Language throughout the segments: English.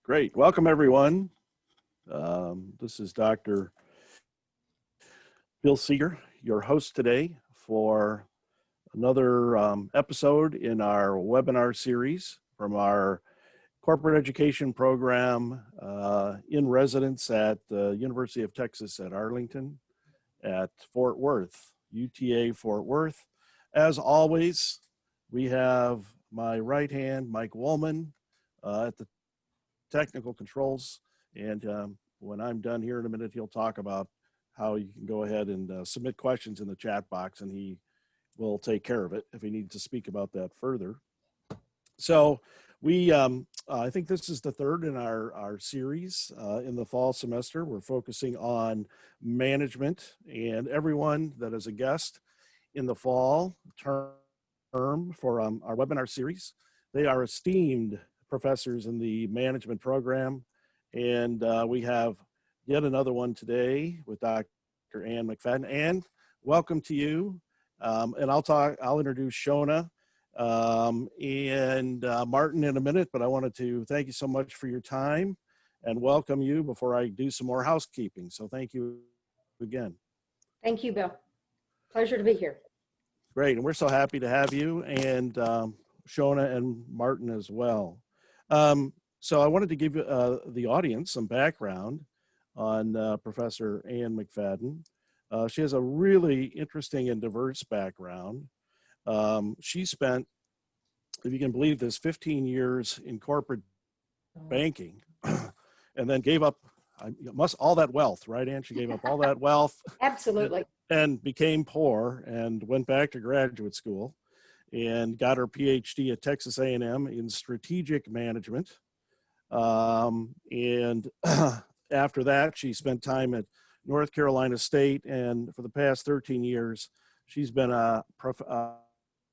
Great. Welcome, everyone. This is Dr. Bill Seeger, your host today for another episode in our webinar series from our corporate education program in residence at the University of Texas at Arlington at Fort Worth, UTA Fort Worth. As always, we have my right hand, Mike Woolman, at the technical controls, and when I'm done here in a minute, he'll talk about how you can go ahead and submit questions in the chat box, and he will take care of it if he needs to speak about that further. So we, I think this is the third in our series in the fall semester. We're focusing on management, and everyone that is a guest in the fall term for our webinar series, they are esteemed professors in the management program, and we have yet another one today with Dr. Ann McFadyen. Ann, welcome to you. And I'll introduce Shona and Martin in a minute, but I wanted to thank you so much for your time and welcome you before I do some more housekeeping. So thank you again. Thank you, Bill. Pleasure to be here. Great, and we're so happy to have you, and Shona and Martin as well. So I wanted to give the audience some background on Professor Ann McFadyen. She has a really interesting and diverse background. She spent, if you can believe this, 15 years in corporate banking and then gave up all that wealth, right, Ann? She gave up all that wealth. Absolutely. And became poor and went back to graduate school and got her PhD at Texas A&M in strategic management. And after that, she spent time at North Carolina State, and for the past 13 years, she's been a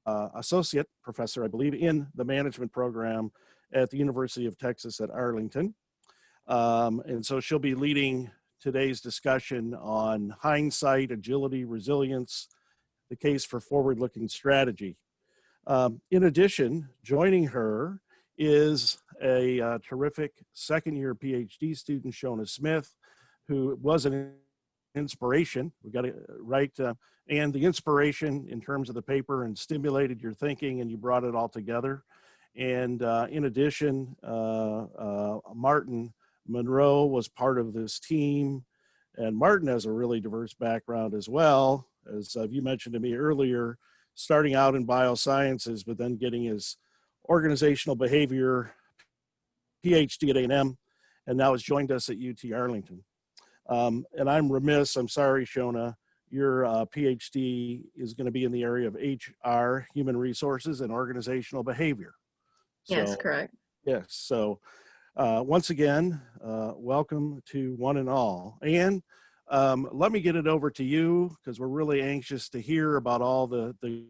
associate professor, I believe, in the management program at the University of Texas at Arlington. And so she'll be leading today's discussion on hindsight, agility, resilience, the case for forward-looking strategy. In addition, joining her is a terrific second-year PhD student, Shona Smith, who was an inspiration. We got it right, and the inspiration in terms of the paper and stimulated your thinking, and you brought it all together. And in addition, Martin Monroe was part of this team, and Martin has a really diverse background as well, as you mentioned to me earlier, starting out in biosciences, but then getting his organizational behavior PhD at A&M, and now has joined us at UT Arlington. And I'm remiss, I'm sorry, Shona, your PhD is going to be in the area of HR, human resources, and organizational behavior. Yes, correct. Yes, so once again, welcome to one and all. And let me get it over to you, because we're really anxious to hear about all the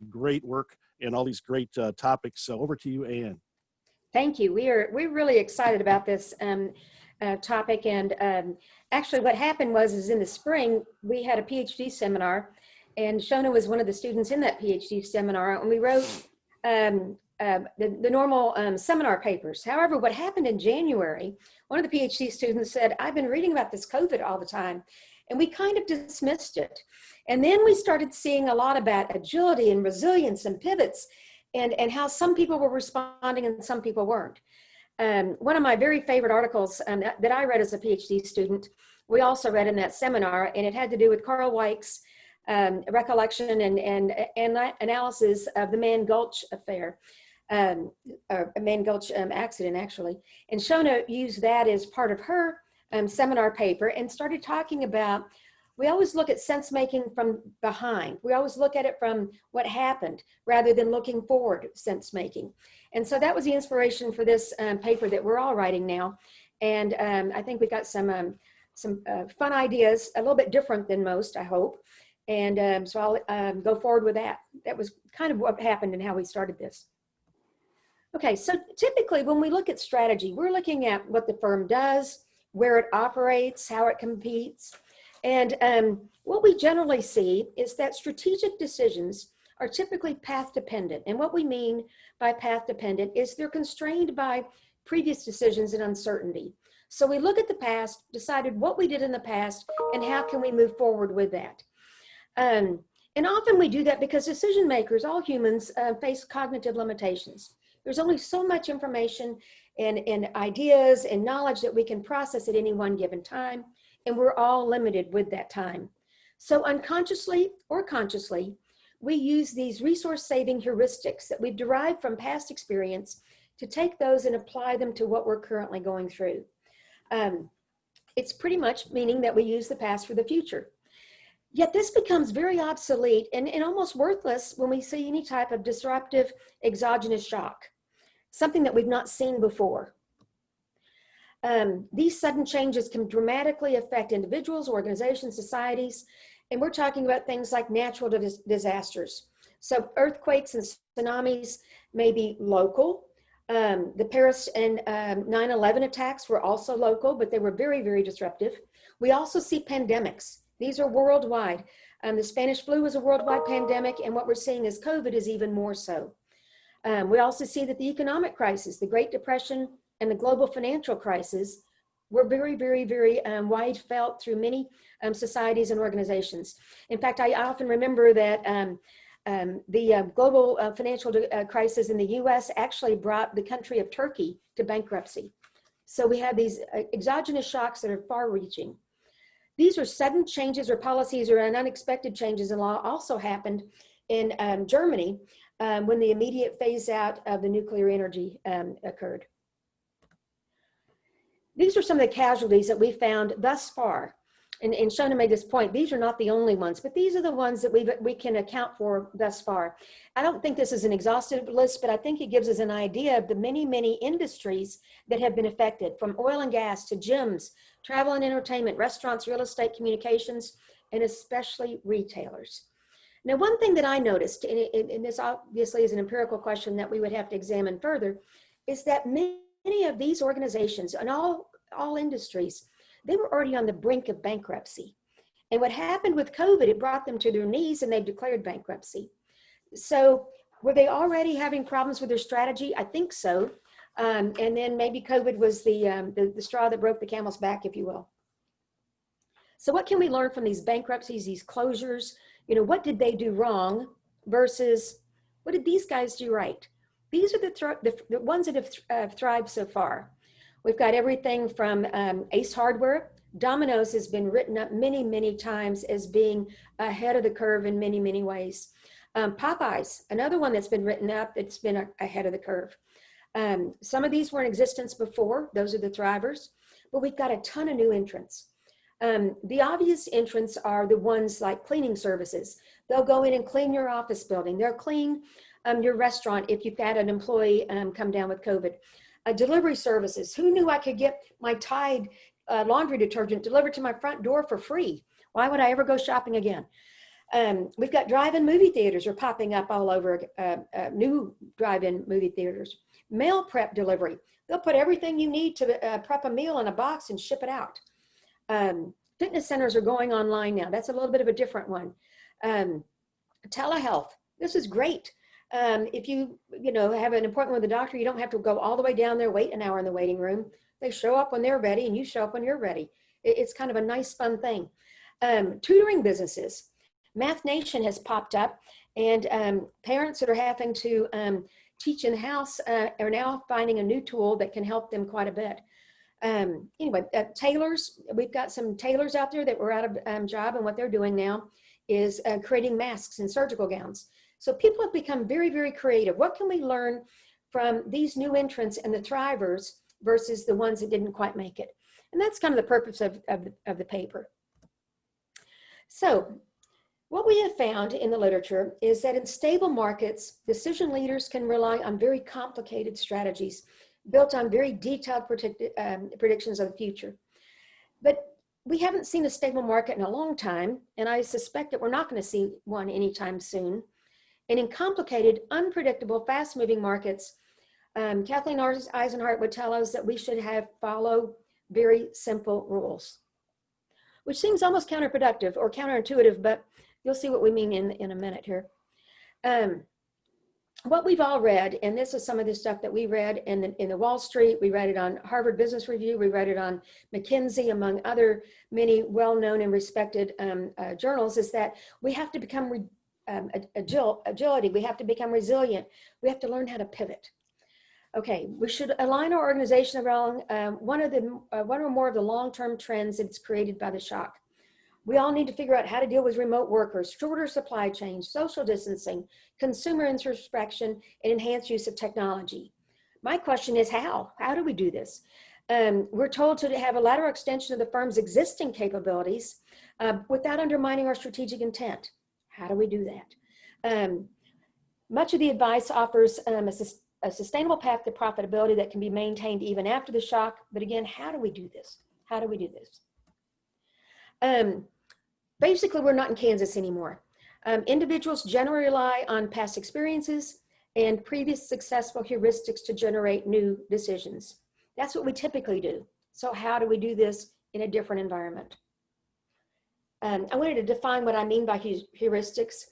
great work and all these great topics. So over to you, Ann. Thank you. We're really excited about this topic. And actually what happened was in the spring, we had a PhD seminar, and Shona was one of the students in that PhD seminar, and we wrote the normal seminar papers. However, what happened in January, one of the PhD students said, I've been reading about this COVID all the time, and we kind of dismissed it. And then we started seeing a lot about agility and resilience and pivots, and how some people were responding and some people weren't. One of my very favorite articles that I read as a PhD student, we also read in that seminar, and it had to do with Carl Weick's recollection and analysis of the Man Gulch affair, or Man Gulch accident, actually. And Shona used that as part of her seminar paper and started talking about, we always look at sense making from behind. We always look at it from what happened rather than looking forward sense making. And so that was the inspiration for this paper that we're all writing now. And I think we got some fun ideas, a little bit different than most, I hope. And so I'll go forward with that. That was kind of what happened and how we started this. Okay, so typically when we look at strategy, we're looking at what the firm does, where it operates, how it competes. And what we generally see is that strategic decisions are typically path dependent. And what we mean by path dependent is they're constrained by previous decisions and uncertainty. So we look at the past, decided what we did in the past, and how can we move forward with that. And often we do that because decision makers, all humans, face cognitive limitations. There's only so much information and ideas and knowledge that we can process at any one given time, and we're all limited with that time. So unconsciously or consciously, we use these resource-saving heuristics that we've derived from past experience to take those and apply them to what we're currently going through. It's pretty much meaning that we use the past for the future. Yet this becomes very obsolete and almost worthless when we see any type of disruptive exogenous shock, something that we've not seen before. These sudden changes can dramatically affect individuals, organizations, societies, and we're talking about things like natural disasters. So earthquakes and tsunamis may be local. The Paris and 9/11 attacks were also local, but they were very, very disruptive. We also see pandemics. These are worldwide. The Spanish flu was a worldwide pandemic, and what we're seeing is COVID is even more so. We also see that the economic crisis, the Great Depression, and the global financial crisis were very, very, very wide felt through many societies and organizations. In fact, I often remember that the global financial crisis in the US actually brought the country of Turkey to bankruptcy. So we have these exogenous shocks that are far reaching. These are sudden changes or policies or unexpected changes in law also happened in Germany when the immediate phase out of the nuclear energy occurred. These are some of the casualties that we found thus far. And Shona made this point, these are not the only ones, but these are the ones that we can account for thus far. I don't think this is an exhaustive list, but I think it gives us an idea of the many, many industries that have been affected, from oil and gas to gyms, travel and entertainment, restaurants, real estate, communications, and especially retailers. Now, one thing that I noticed, and this obviously is an empirical question that we would have to examine further, is that many of these organizations and all industries, they were already on the brink of bankruptcy. And what happened with COVID, it brought them to their knees and they've declared bankruptcy. So were they already having problems with their strategy? I think so. And then maybe COVID was the straw that broke the camel's back, if you will. So what can we learn from these bankruptcies, these closures? You know, what did they do wrong versus what did these guys do right? These are the ones that have thrived so far. We've got everything from Ace Hardware. Domino's has been written up many, many times as being ahead of the curve in many, many ways. Popeyes, another one that's been written up that's been ahead of the curve. Some of these were in existence before. Those are the thrivers. But we've got a ton of new entrants. The obvious entrants are the ones like cleaning services. They'll go in and clean your office building. They'll clean your restaurant if you've had an employee come down with COVID. Delivery services. Who knew I could get my Tide laundry detergent delivered to my front door for free? Why would I ever go shopping again? We've got drive-in movie theaters are popping up all over, new drive-in movie theaters. Meal prep delivery. They'll put everything you need to prep a meal in a box and ship it out. Fitness centers are going online now. That's a little bit of a different one. Telehealth. This is great. If you have an appointment with a doctor, you don't have to go all the way down there, wait an hour in the waiting room. They show up when they're ready and you show up when you're ready. It's kind of a nice, fun thing. Tutoring businesses. Math Nation has popped up, and parents that are having to teach in the house are now finding a new tool that can help them quite a bit. Tailors, we've got some tailors out there that were out of job, and what they're doing now is creating masks and surgical gowns. So people have become very, very creative. What can we learn from these new entrants and the thrivers versus the ones that didn't quite make it? And that's kind of the purpose of the paper. So what we have found in the literature is that in stable markets, decision leaders can rely on very complicated strategies built on very detailed predictions of the future. But we haven't seen a stable market in a long time, and I suspect that we're not going to see one anytime soon. And in complicated, unpredictable, fast-moving markets, Kathleen Eisenhart would tell us that we should follow very simple rules, which seems almost counterproductive or counterintuitive, but you'll see what we mean in a minute here. what we've all read, and this is some of the stuff that we read in the Wall Street, we read it on Harvard Business Review, we read it on McKinsey, among other many well-known and respected journals, is that we have to become agility, we have to become resilient, we have to learn how to pivot. Okay, we should align our organization around one or more of the long-term trends that's created by the shock. We all need to figure out how to deal with remote workers, shorter supply chains, social distancing, consumer introspection, and enhanced use of technology. My question is how? How do we do this? We're told to have a lateral extension of the firm's existing capabilities without undermining our strategic intent. How do we do that? Much of the advice offers a sustainable path to profitability that can be maintained even after the shock. But again, how do we do this? How do we do this? Basically, we're not in Kansas anymore. Individuals generally rely on past experiences and previous successful heuristics to generate new decisions. That's what we typically do. So how do we do this in a different environment? I wanted to define what I mean by heuristics.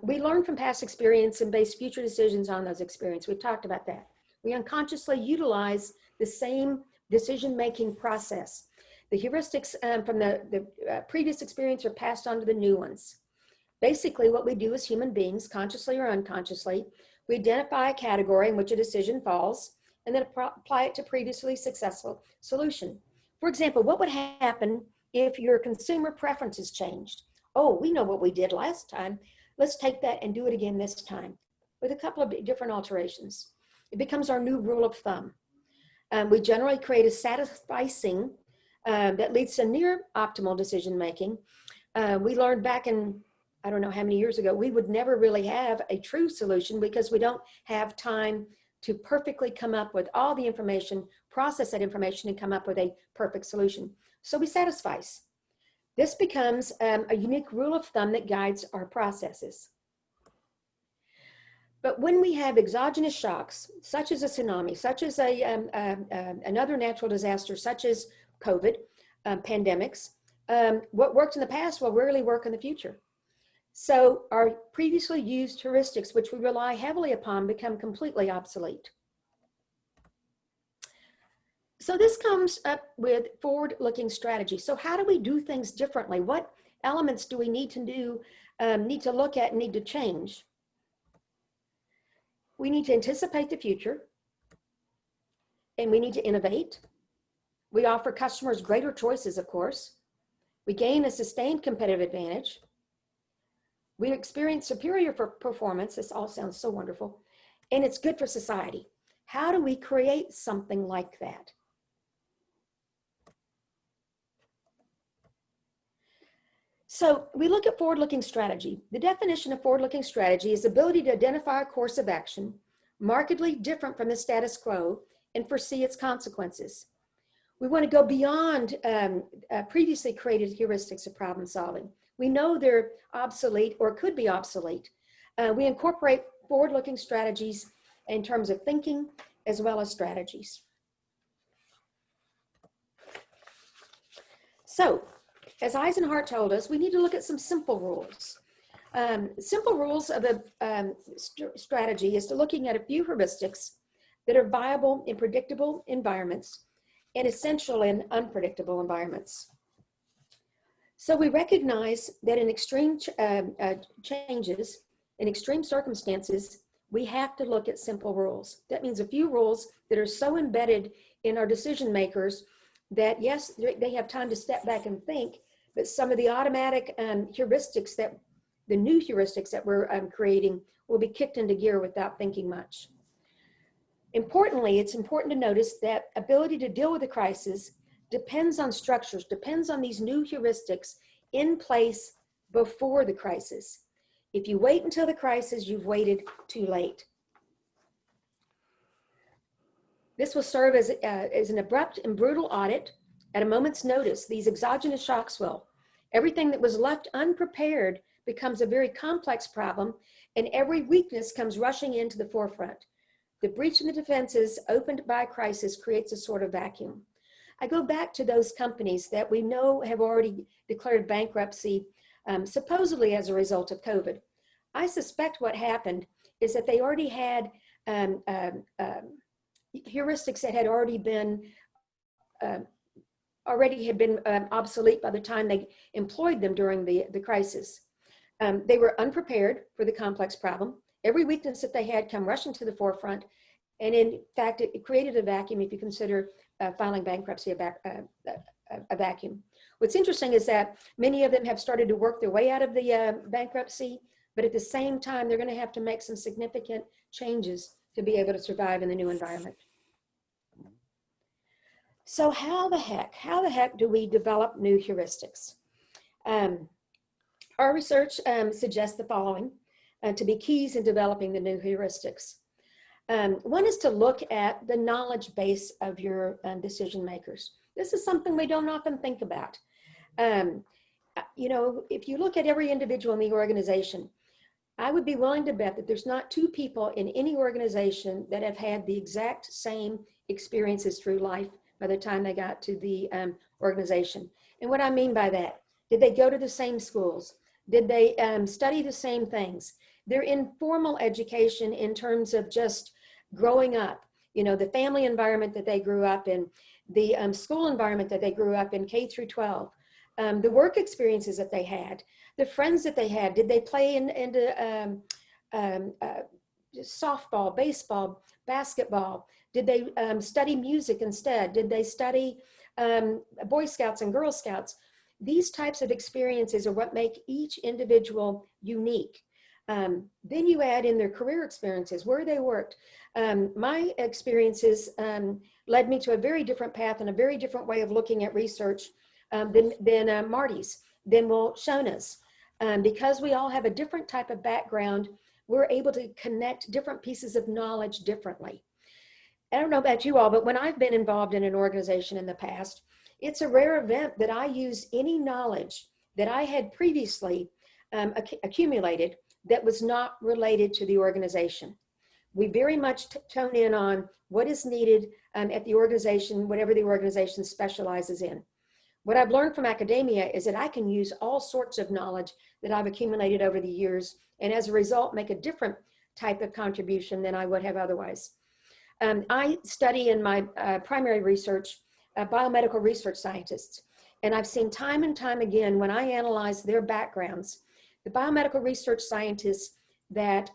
We learn from past experience and base future decisions on those experiences. We've talked about that. We unconsciously utilize the same decision-making process. The heuristics from the previous experience are passed on to the new ones. Basically, what we do as human beings, consciously or unconsciously, we identify a category in which a decision falls and then apply it to previously successful solution. For example, what would happen if your consumer preferences changed? Oh, we know what we did last time. Let's take that and do it again this time with a couple of different alterations. It becomes our new rule of thumb. We generally create a satisficing that leads to near optimal decision making. We learned back in, I don't know how many years ago, we would never really have a true solution because we don't have time to perfectly come up with all the information, process that information, and come up with a perfect solution. So we satisfice. This becomes a unique rule of thumb that guides our processes. But when we have exogenous shocks, such as a tsunami, such as another natural disaster, such as COVID, pandemics, what worked in the past will rarely work in the future. So our previously used heuristics, which we rely heavily upon, become completely obsolete. So this comes up with forward-looking strategy. So how do we do things differently? What elements do we need to do, need to look at, need to change? We need to anticipate the future, and we need to innovate. We offer customers greater choices, of course. We gain a sustained competitive advantage. We experience superior performance. This all sounds so wonderful. And it's good for society. How do we create something like that? So we look at forward-looking strategy. The definition of forward-looking strategy is the ability to identify a course of action markedly different from the status quo and foresee its consequences. We want to go beyond previously created heuristics of problem solving. We know they're obsolete or could be obsolete. We incorporate forward-looking strategies in terms of thinking as well as strategies. So, as Eisenhart told us, we need to look at some simple rules. Simple rules of a strategy is to looking at a few heuristics that are viable in predictable environments and essential in unpredictable environments. So we recognize that in extreme changes, in extreme circumstances, we have to look at simple rules. That means a few rules that are so embedded in our decision makers that yes, they have time to step back and think, but some of the automatic heuristics the new heuristics that we're creating will be kicked into gear without thinking much. Importantly, it's important to notice that ability to deal with a crisis depends on structures, depends on these new heuristics in place before the crisis. If you wait until the crisis, you've waited too late. This will serve as an abrupt and brutal audit at a moment's notice. These exogenous shocks will. Everything that was left unprepared becomes a very complex problem, and every weakness comes rushing into the forefront. The breach in the defenses opened by a crisis creates a sort of vacuum. I go back to those companies that we know have already declared bankruptcy, supposedly as a result of COVID. I suspect what happened is that they already had heuristics that had already been obsolete by the time they employed them during the crisis. They were unprepared for the complex problem. Every weakness that they had come rushing to the forefront. And in fact, it created a vacuum if you consider filing bankruptcy a vacuum. What's interesting is that many of them have started to work their way out of the bankruptcy, but at the same time, they're going to have to make some significant changes to be able to survive in the new environment. So how the heck do we develop new heuristics? Our research suggests the following to be keys in developing the new heuristics. One is to look at the knowledge base of your decision makers. This is something we don't often think about. You know, if you look at every individual in the organization, I would be willing to bet that there's not two people in any organization that have had the exact same experiences through life by the time they got to the organization. And what I mean by that, did they go to the same schools? Did they study the same things? Their informal education in terms of just growing up, you know, the family environment that they grew up in, the school environment that they grew up in, K through 12, the work experiences that they had, the friends that they had. Did they play into softball, baseball, basketball? Did they study music instead? Did they study Boy Scouts and Girl Scouts? These types of experiences are what make each individual unique. Then you add in their career experiences, where they worked. My experiences led me to a very different path and a very different way of looking at research than Marty's, than Shona's. Because we all have a different type of background, we're able to connect different pieces of knowledge differently. I don't know about you all, but when I've been involved in an organization in the past, it's a rare event that I use any knowledge that I had previously accumulated that was not related to the organization. We very much tone in on what is needed at the organization, whatever the organization specializes in. What I've learned from academia is that I can use all sorts of knowledge that I've accumulated over the years, and as a result, make a different type of contribution than I would have otherwise. I study in my primary research biomedical research scientists, and I've seen time and time again when I analyze their backgrounds, the biomedical research scientists that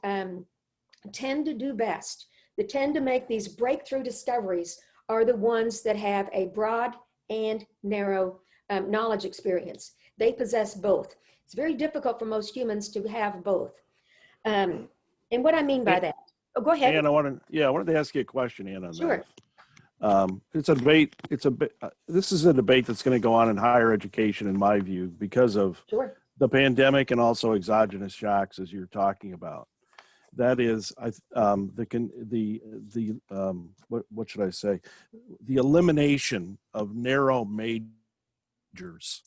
tend to do best, that tend to make these breakthrough discoveries, are the ones that have a broad and narrow knowledge experience. They possess both. It's very difficult for most humans to have both. And what I mean by that, oh, go ahead. Ann, I wanted to ask you a question, Ann, on Sure. that. It's a debate. This is a debate that's going to go on in higher education, in my view, because of Sure. the pandemic and also exogenous shocks, as you're talking about. That is, what should I say? The elimination of narrow majors.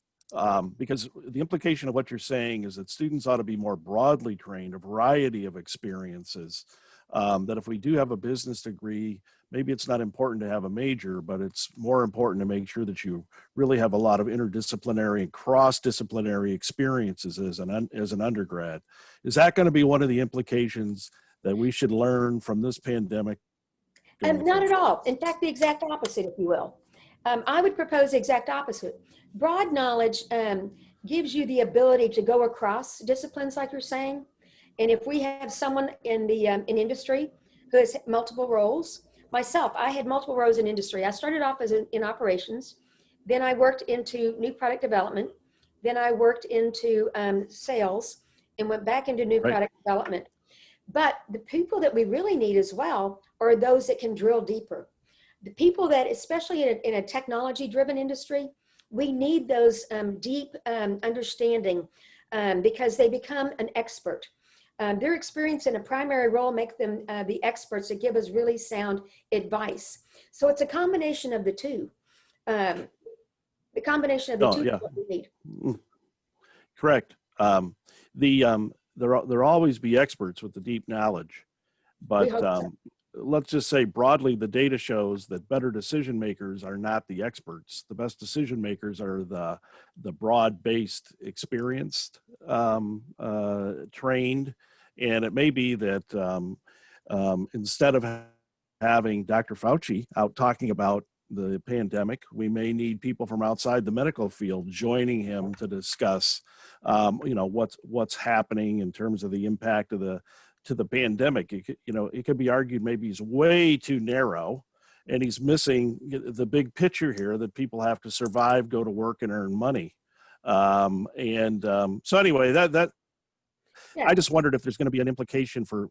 Because the implication of what you're saying is that students ought to be more broadly trained, a variety of experiences. That if we do have a business degree, maybe it's not important to have a major, but it's more important to make sure that you really have a lot of interdisciplinary and cross-disciplinary experiences as an undergrad. Is that going to be one of the implications that we should learn from this pandemic? Not at all. In fact, the exact opposite, if you will. I would propose the exact opposite. Broad knowledge gives you the ability to go across disciplines, like you're saying. And if we have someone in the in industry who has multiple roles, myself, I had multiple roles in industry. I started off in operations, then I worked into new product development, then I worked into sales, and went back into new product development. But the people that we really need as well are those that can drill deeper. The people that, especially in a technology-driven industry, we need those deep understanding because they become an expert. Their experience in a primary role make them the experts that give us really sound advice. So it's a combination of the two. The combination of the two is what we need. Correct. There'll always be experts with the deep knowledge, but let's just say broadly, the data shows that better decision makers are not the experts. The best decision makers are the broad-based, experienced, trained, And it may be that instead of having Dr. Fauci out talking about the pandemic, we may need people from outside the medical field joining him to discuss, what's happening in terms of the impact of the pandemic. It could be argued maybe he's way too narrow, and he's missing the big picture here that people have to survive, go to work, and earn money. So anyway, that Yeah. I just wondered if there's going to be an implication for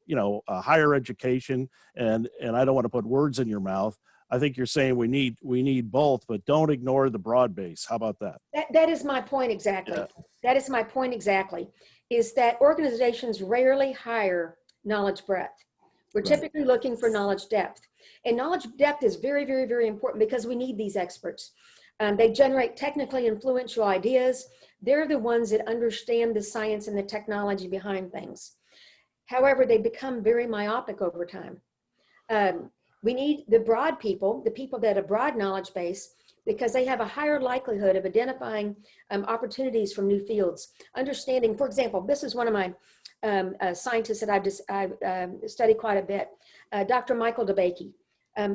higher education, and I don't want to put words in your mouth. I think you're saying we need both, but don't ignore the broad base. How about that? That is my point exactly. Yeah. That is my point exactly, is that organizations rarely hire knowledge breadth. We're Right. typically looking for knowledge depth. And knowledge depth is very, very, very important because we need these experts. They generate technically influential ideas. They're the ones that understand the science and the technology behind things. However, they become very myopic over time. We need the broad people, the people that have a broad knowledge base, because they have a higher likelihood of identifying opportunities from new fields. Understanding, for example, this is one of my scientists that I've studied quite a bit, Dr. Michael DeBakey.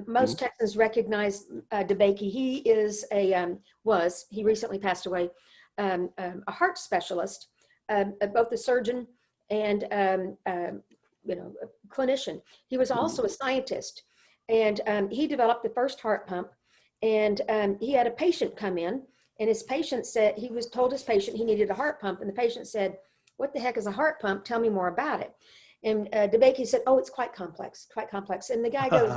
Most Texans recognize DeBakey. He is he recently passed away, a heart specialist, both a surgeon and a clinician. He was also a scientist, and he developed the first heart pump. And he had a patient come in, and his patient said, told his patient he needed a heart pump, and the patient said, "What the heck is a heart pump? Tell me more about it." And DeBakey said, "Oh, it's quite complex, quite complex." And the guy goes,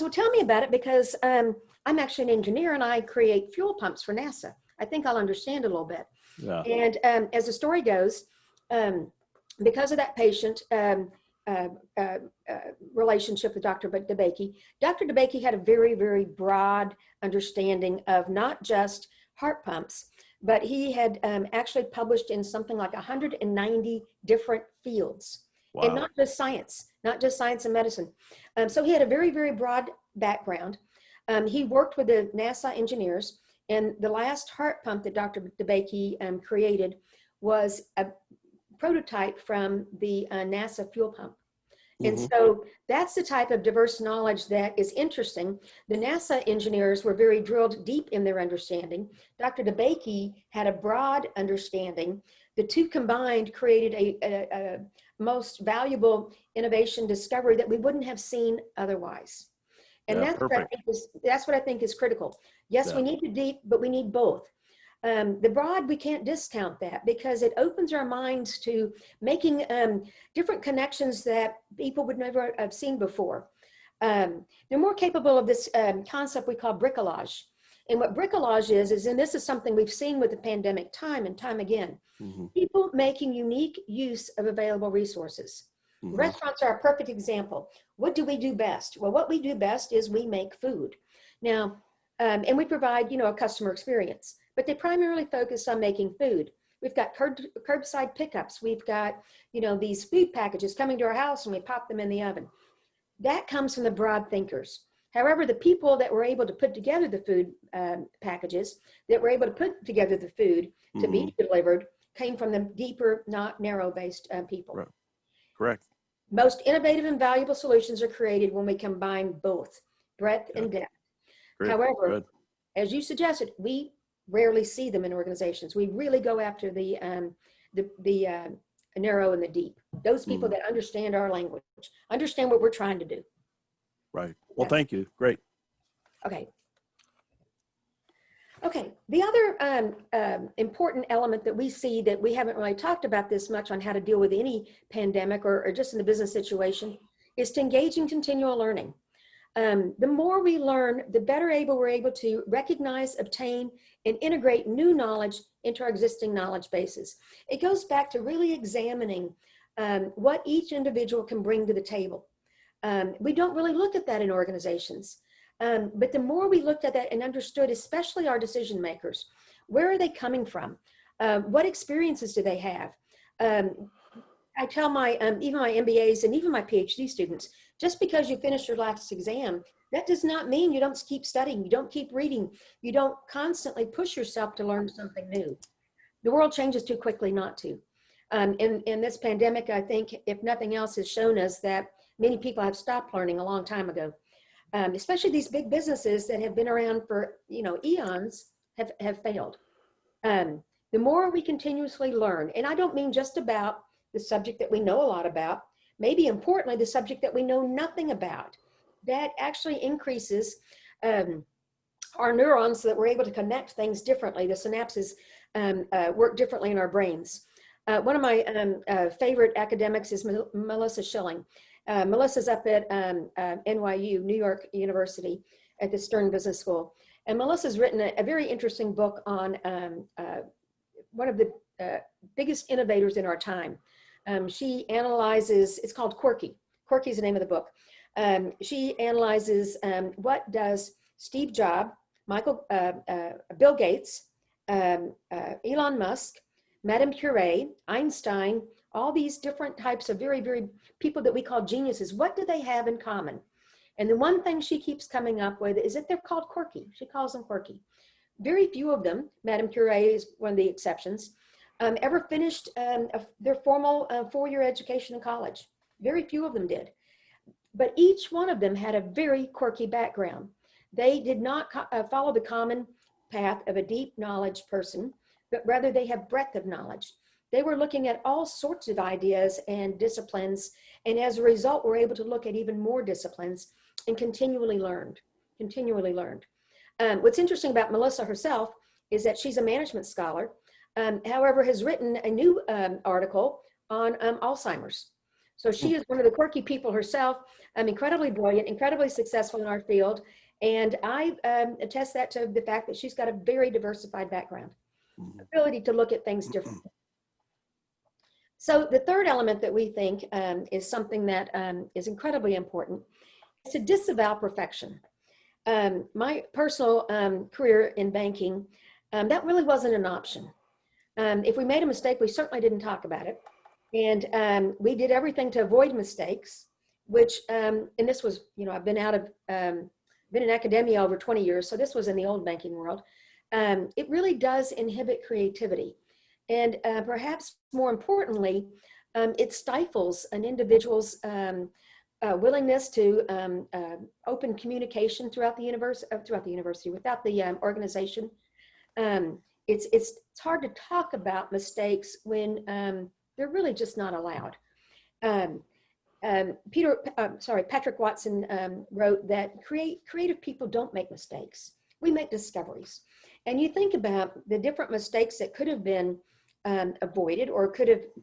"Well, tell me about it, because I'm actually an engineer and I create fuel pumps for NASA. I think I'll understand a little bit." Yeah. And as the story goes, because of that patient relationship with Dr. DeBakey had a very, very broad understanding of not just heart pumps, but he had actually published in something like 190 different fields. Wow. And not just science and medicine. So he had a very, very broad background. He worked with the NASA engineers, and the last heart pump that Dr. DeBakey created was a prototype from the NASA fuel pump. And so that's the type of diverse knowledge that is interesting. The NASA engineers were very drilled deep in their understanding. Dr. DeBakey had a broad understanding. The two combined created a most valuable innovation discovery that we wouldn't have seen otherwise. And Yeah, that's what I think is critical. Yes, we need the deep, but we need both. The broad, we can't discount that, because it opens our minds to making different connections that people would never have seen before. They're more capable of this concept we call bricolage. And what bricolage is, and this is something we've seen with the pandemic time and time again, people making unique use of available resources. Restaurants are a perfect example. What do we do best? Well, what we do best is we make food. Now, and we provide, a customer experience, but they primarily focus on making food. We've got curbside pickups. We've got, these food packages coming to our house, and we pop them in the oven. That comes from the broad thinkers. However, the people that were able to put together the food packages, that were able to put together the food to be delivered, came from the deeper, not narrow-based people. Right. Correct. Most innovative and valuable solutions are created when we combine both breadth and depth. Great. However, as you suggested, we rarely see them in organizations. We really go after the narrow and the deep. Those people that understand our language, understand what we're trying to do. Right. Well, thank you. Great. Okay. The other important element that we see that we haven't really talked about this much on how to deal with any pandemic or just in the business situation is to engage in continual learning. The more we learn, the better we're able to recognize, obtain, and integrate new knowledge into our existing knowledge bases. It goes back to really examining what each individual can bring to the table. We don't really look at that in organizations. But the more we looked at that and understood, especially our decision makers, where are they coming from? What experiences do they have? I tell even my MBAs and even my PhD students, just because you finish your last exam, that does not mean you don't keep studying, you don't keep reading, you don't constantly push yourself to learn something new. The world changes too quickly not to. In this pandemic, I think, if nothing else, has shown us that many people have stopped learning a long time ago. Especially these big businesses that have been around for, eons have failed. The more we continuously learn, and I don't mean just about the subject that we know a lot about, maybe importantly, the subject that we know nothing about, that actually increases our neurons so that we're able to connect things differently. The synapses work differently in our brains. One of my favorite academics is Melissa Schilling. Melissa's up at NYU, New York University, at the Stern Business School. And Melissa's written a very interesting book on one of the biggest innovators in our time. She analyzes, it's called Quirky. Quirky is the name of the book. She analyzes what does Steve Jobs, Bill Gates, Elon Musk, Madame Curie, Einstein, all these different types of very, very people that we call geniuses, what do they have in common? And the one thing she keeps coming up with is that they're called quirky. She calls them quirky. Very few of them, Madame Curie is one of the exceptions, ever finished their formal 4-year education in college. Very few of them did. But each one of them had a very quirky background. They did not follow the common path of a deep knowledge person, but rather they have breadth of knowledge. They were looking at all sorts of ideas and disciplines, and as a result, were able to look at even more disciplines and continually learned. What's interesting about Melissa herself is that she's a management scholar, however, has written a new article on Alzheimer's. So she is one of the quirky people herself, incredibly brilliant, incredibly successful in our field, and I attest that to the fact that she's got a very diversified background, ability to look at things differently. So the third element that we think is something that is incredibly important is to disavow perfection. My personal career in banking, that really wasn't an option. If we made a mistake, we certainly didn't talk about it. And we did everything to avoid mistakes, which, and this was, I've been been in academia over 20 years, so this was in the old banking world. It really does inhibit creativity. And perhaps more importantly, it stifles an individual's willingness to open communication throughout the university, without the organization. It's hard to talk about mistakes when they're really just not allowed. Patrick Watson wrote that creative people don't make mistakes. We make discoveries. And you think about the different mistakes that could have been avoided, or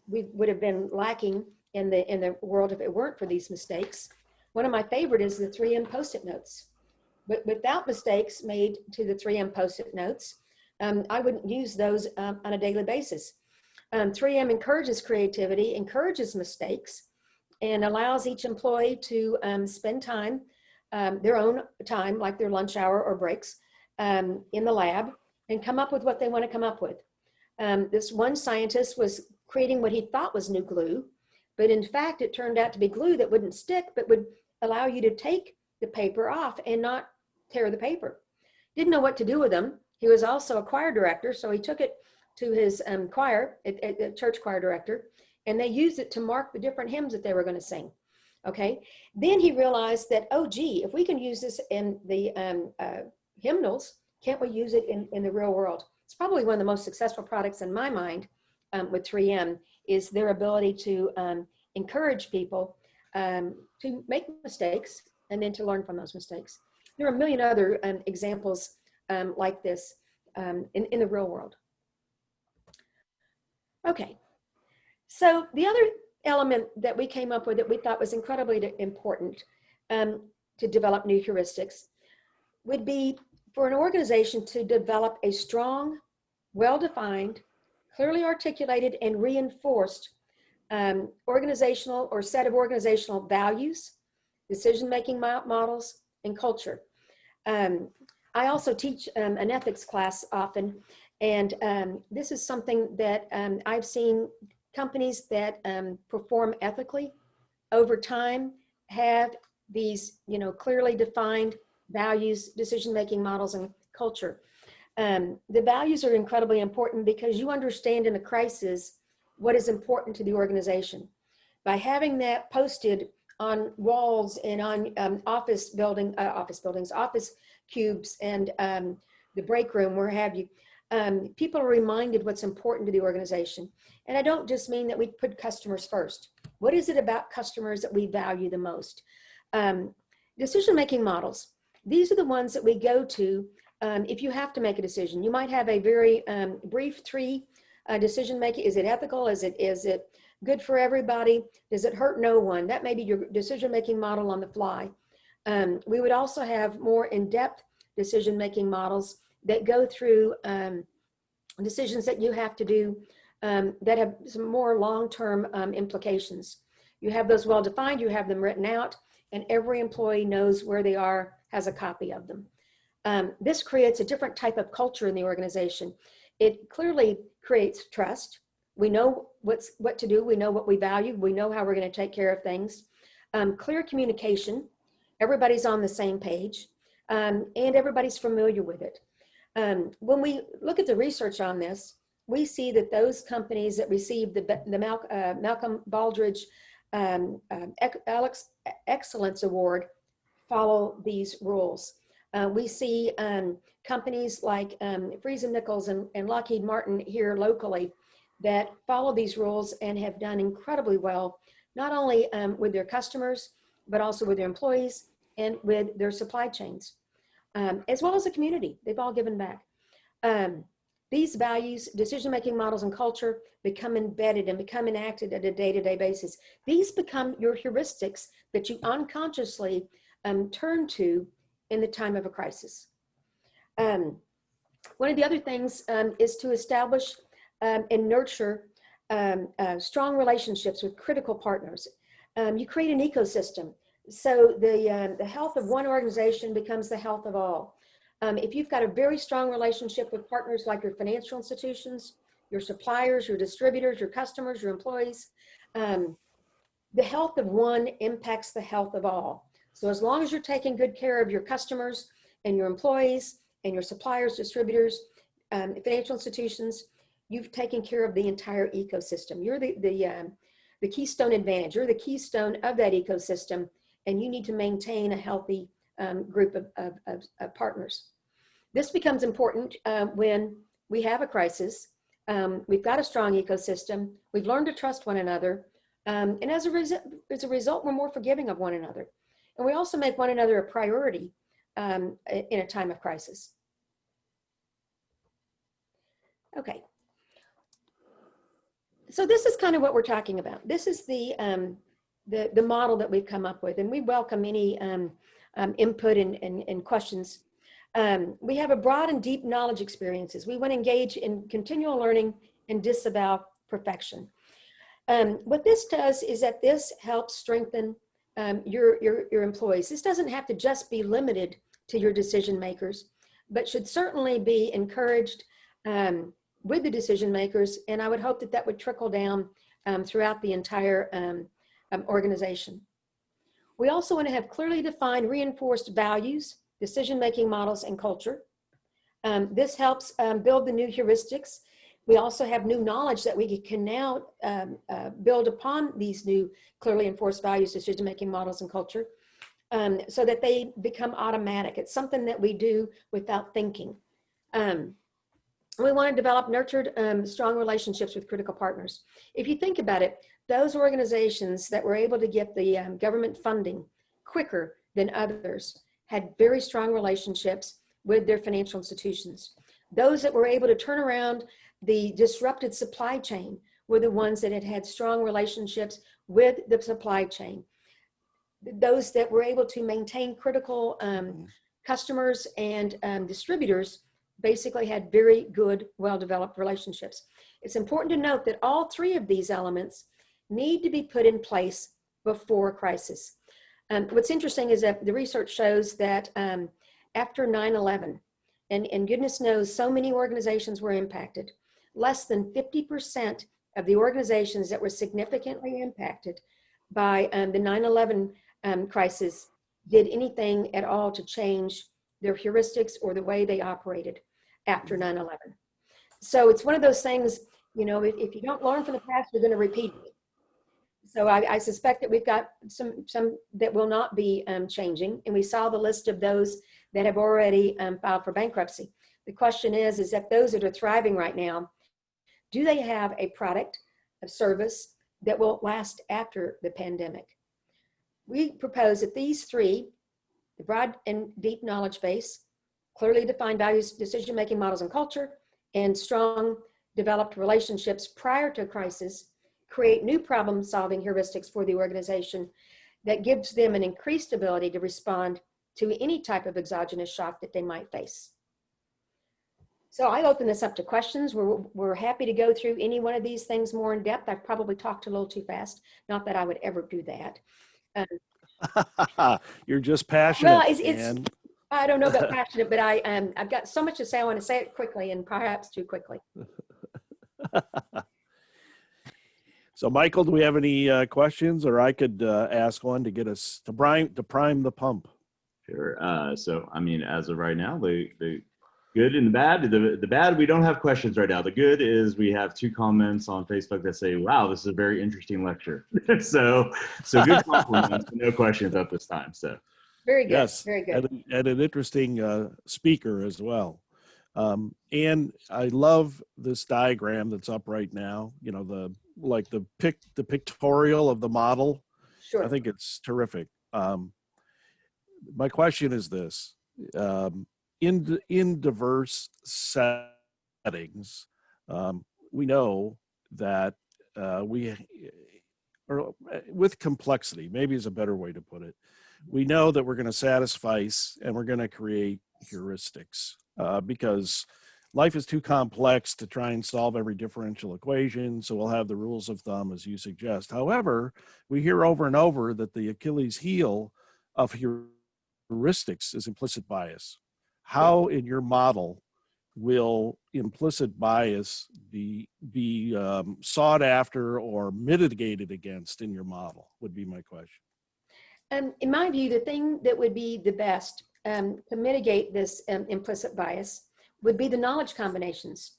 we would have been lacking in the world if it weren't for these mistakes. One of my favorite is the 3M Post-it notes. But without mistakes made to the 3M Post-it notes, I wouldn't use those on a daily basis. 3M encourages creativity, encourages mistakes, and allows each employee to spend time, their own time, like their lunch hour or breaks, in the lab, and come up with what they want to come up with. This one scientist was creating what he thought was new glue, but in fact, it turned out to be glue that wouldn't stick, but would allow you to take the paper off and not tear the paper. Didn't know what to do with them. He was also a choir director, so he took it to his choir, a church choir director, and they used it to mark the different hymns that they were going to sing. Okay. Then he realized that, oh, gee, if we can use this in the hymnals, can't we use it in the real world? It's probably one of the most successful products in my mind with 3M is their ability to encourage people to make mistakes and then to learn from those mistakes. There are a million other examples like this in the real world. Okay, so the other element that we came up with that we thought was incredibly important to develop new heuristics would be for an organization to develop a strong, well-defined, clearly articulated and reinforced organizational or set of organizational values, decision-making models, and culture. I also teach an ethics class often, and this is something that I've seen companies that perform ethically over time have these, clearly defined values, decision-making models, and culture. The values are incredibly important because you understand in a crisis what is important to the organization. By having that posted on walls and on office buildings, office cubes, and the break room, where have you, people are reminded what's important to the organization. And I don't just mean that we put customers first. What is it about customers that we value the most? Decision-making models. These are the ones that we go to if you have to make a decision. You might have a very brief three decision-making. Is it ethical? Is it good for everybody? Does it hurt no one? That may be your decision-making model on the fly. We would also have more in-depth decision-making models that go through decisions that you have to do that have some more long-term implications. You have those well-defined, you have them written out, and every employee knows where they are, has a copy of them. This creates a different type of culture in the organization. It clearly creates trust. We know what to do. We know what we value. We know how we're going to take care of things. Clear communication. Everybody's on the same page, and everybody's familiar with it. When we look at the research on this, we see that those companies that receive the Malcolm Baldrige Excellence Award follow these rules. We see companies like Freese and Nichols and Lockheed Martin here locally that follow these rules and have done incredibly well, not only with their customers, but also with their employees and with their supply chains, as well as the community. They've all given back. These values, decision-making models, and culture become embedded and become enacted at a day-to-day basis. These become your heuristics that you unconsciously turn to in the time of a crisis. One of the other things is to establish and nurture strong relationships with critical partners. You create an ecosystem. So the health of one organization becomes the health of all. If you've got a very strong relationship with partners like your financial institutions, your suppliers, your distributors, your customers, your employees, the health of one impacts the health of all. So as long as you're taking good care of your customers and your employees and your suppliers, distributors, financial institutions, you've taken care of the entire ecosystem. You're the keystone advantage. You're the keystone of that ecosystem, and you need to maintain a healthy group of partners. This becomes important when we have a crisis. We've got a strong ecosystem. We've learned to trust one another. And as a result, we're more forgiving of one another. And we also make one another a priority in a time of crisis. Okay. So this is kind of what we're talking about. This is the model that we've come up with, and we welcome any input and questions. We have a broad and deep knowledge experiences. We want to engage in continual learning and disavow perfection. What this does is that this helps strengthen your employees. This doesn't have to just be limited to your decision makers, but should certainly be encouraged with the decision makers. And I would hope that that would trickle down throughout the entire organization. We also want to have clearly defined, reinforced values, decision-making models, and culture. This helps build the new heuristics. We also have new knowledge that we can now build upon these new clearly enforced values, decision-making models, and culture so that they become automatic. It's something that we do without thinking. We want to develop nurtured, strong relationships with critical partners. If you think about it, those organizations that were able to get the government funding quicker than others had very strong relationships with their financial institutions. Those that were able to turn around the disrupted supply chain were the ones that had strong relationships with the supply chain. Those that were able to maintain critical customers and distributors basically had very good, well-developed relationships. It's important to note that all three of these elements need to be put in place before a crisis. What's interesting is that the research shows that after 9/11, and goodness knows so many organizations were impacted, less than 50% of the organizations that were significantly impacted by the 9/11 crisis did anything at all to change their heuristics or the way they operated after 9/11. So it's one of those things, You know, if you don't learn from the past, you're going to repeat it. So I suspect that we've got some that will not be changing. And we saw the list of those that have already filed for bankruptcy. The question is that those that are thriving right now, do they have a product, a service that will last after the pandemic? We propose that these three, the broad and deep knowledge base, clearly defined values, decision-making models and culture, and strong developed relationships prior to a crisis, create new problem-solving heuristics for the organization that gives them an increased ability to respond to any type of exogenous shock that they might face. So I open this up to questions. We're happy to go through any one of these things more in depth. I've probably talked a little too fast. Not that I would ever do that. You're just passionate. Well, it's I don't know about passionate, but I've got so much to say. I want to say it quickly and perhaps too quickly. So, Michael, do we have any questions, or I could ask one to get us to prime the pump? Sure. So, I mean, as of right now, the good and the bad. The bad, we don't have questions right now. The good is we have 2 comments on Facebook that say, "Wow, this is a very interesting lecture." so good compliments, no questions at this time. So, very good. Yes, very good. And an interesting speaker as well. And I love this diagram that's up right now. You know, the pictorial of the model. Sure. I think it's terrific. My question is this: in diverse settings, we know that or with complexity, maybe is a better way to put it. We know that we're going to satisfy and we're going to create heuristics because life is too complex to try and solve every differential equation. So we'll have the rules of thumb, as you suggest. However, we hear over and over that the Achilles heel of heuristics is implicit bias. How in your model will implicit bias be sought after or mitigated against in your model would be my question. In my view, the thing that would be the best to mitigate this implicit bias would be the knowledge combinations,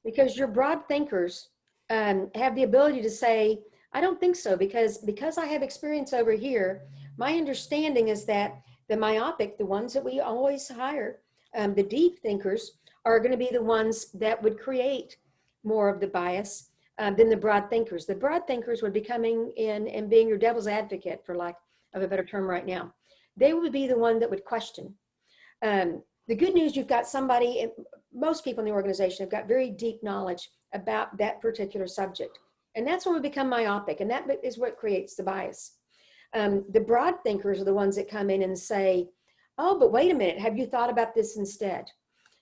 because your broad thinkers have the ability to say, I don't think so, because I have experience over here. My understanding is that the myopic, the ones that we always hire, the deep thinkers are going to be the ones that would create more of the bias than the broad thinkers. The broad thinkers would be coming in and being your devil's advocate, for lack of a better term right now. They would be the one that would question. The good news, you've got somebody, most people in the organization have got very deep knowledge about that particular subject. And that's when we become myopic, and that is what creates the bias. The broad thinkers are the ones that come in and say, oh, but wait a minute, have you thought about this instead?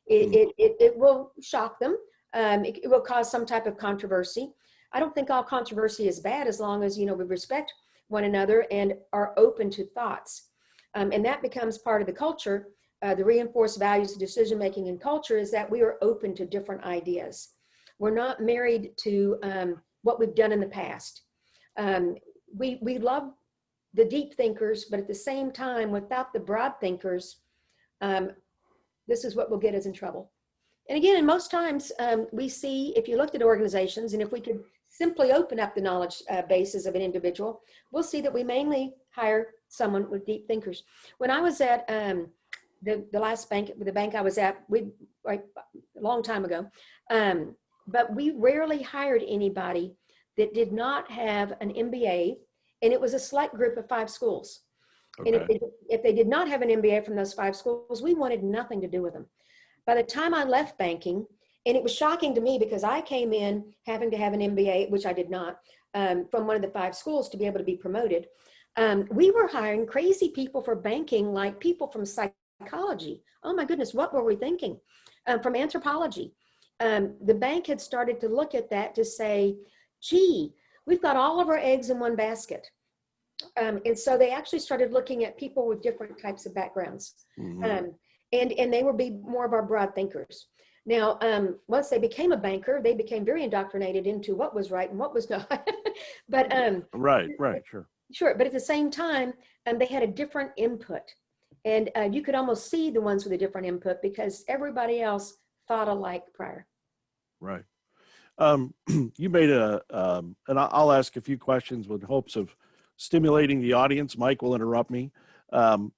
It will shock them. It will cause some type of controversy. I don't think all controversy is bad as long as, we respect one another and are open to thoughts. And that becomes part of the culture. The reinforced values of decision-making and culture is that we are open to different ideas. We're not married to what we've done in the past. We love the deep thinkers, but at the same time, without the broad thinkers, this is what will get us in trouble. And again, in most times, we see, if you looked at organizations, and if we could simply open up the knowledge bases of an individual, we'll see that we mainly hire someone with deep thinkers. When I was at the last bank, the bank I was at, a long time ago, but we rarely hired anybody that did not have an MBA, and it was a select group of 5 schools. Okay. And if they did not have an MBA from those 5 schools, we wanted nothing to do with them. By the time I left banking, and it was shocking to me because I came in having to have an MBA, which I did not, from one of the 5 schools to be able to be promoted. We were hiring crazy people for banking, like people from psychology. Oh my goodness, what were we thinking? From anthropology. The bank had started to look at that to say, gee, we've got all of our eggs in one basket. And so they actually started looking at people with different types of backgrounds. Mm-hmm. And they would be more of our broad thinkers. Now, once they became a banker, they became very indoctrinated into what was right and what was not. But right, sure. Sure, but at the same time, they had a different input. And you could almost see the ones with a different input because everybody else thought alike prior. Right. You made and I'll ask a few questions with hopes of stimulating the audience. Mike will interrupt me. So